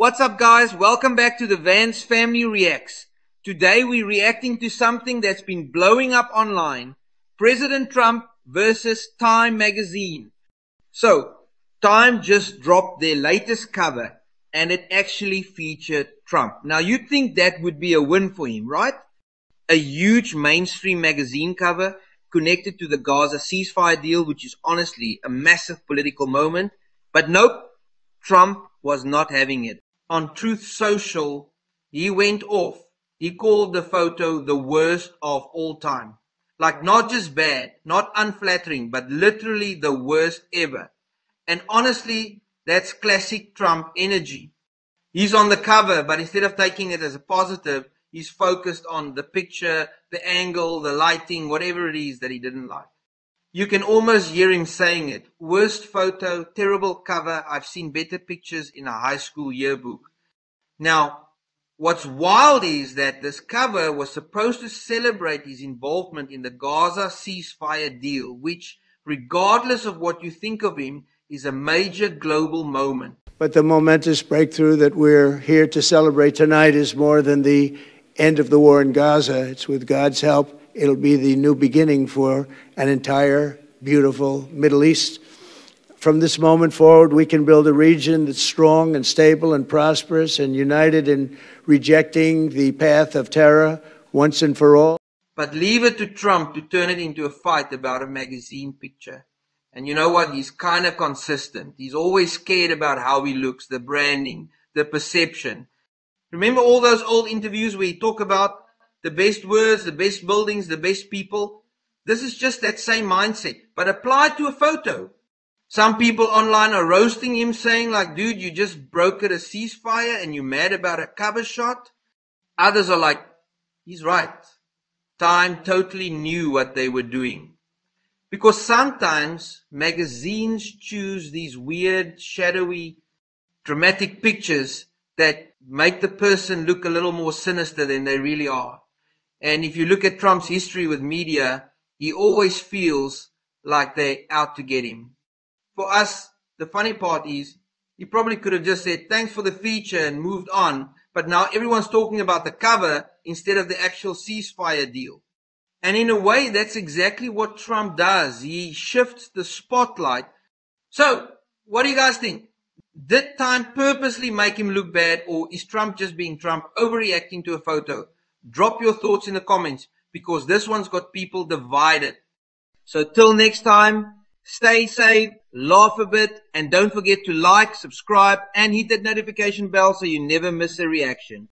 What's up, guys? Welcome back to the Vance Family Reacts. Today we're reacting to something that's been blowing up online. President Trump versus Time magazine. So, Time just dropped their latest cover and it actually featured Trump. Now you'd think that would be a win for him, right? A huge mainstream magazine cover connected to the Gaza ceasefire deal, which is honestly a massive political moment. But nope, Trump was not having it. On Truth Social, he went off. He called the photo the worst of all time. Like, not just bad, not unflattering, but literally the worst ever. And honestly, that's classic Trump energy. He's on the cover, but instead of taking it as a positive, he's focused on the picture, the angle, the lighting, whatever it is that he didn't like. You can almost hear him saying it. Worst photo, terrible cover. I've seen better pictures in a high school yearbook. Now, what's wild is that this cover was supposed to celebrate his involvement in the Gaza ceasefire deal, which, regardless of what you think of him, is a major global moment. But the momentous breakthrough that we're here to celebrate tonight is more than the end of the war in Gaza. It's with God's help. It'll be the new beginning for an entire beautiful Middle East. From this moment forward, we can build a region that's strong and stable and prosperous and united in rejecting the path of terror once and for all. But leave it to Trump to turn it into a fight about a magazine picture. And you know what? He's kind of consistent. He's always scared about how he looks, the branding, the perception. Remember all those old interviews where he talk about the best words, the best buildings, the best people? This is just that same mindset, but applied to a photo. Some people online are roasting him, saying like, dude, you just brokered a ceasefire and you're mad about a cover shot. Others are like, he's right. Time totally knew what they were doing. Because sometimes magazines choose these weird, shadowy, dramatic pictures that make the person look a little more sinister than they really are. And if you look at Trump's history with media, he always feels like they're out to get him. For us, the funny part is, he probably could have just said, thanks for the feature and moved on. But now everyone's talking about the cover instead of the actual ceasefire deal. And in a way, that's exactly what Trump does. He shifts the spotlight. So, what do you guys think? Did Time purposely make him look bad, or is Trump just being Trump, overreacting to a photo? Drop your thoughts in the comments, because this one's got people divided. So till next time, stay safe, laugh a bit, and don't forget to like, subscribe, and hit that notification bell so you never miss a reaction.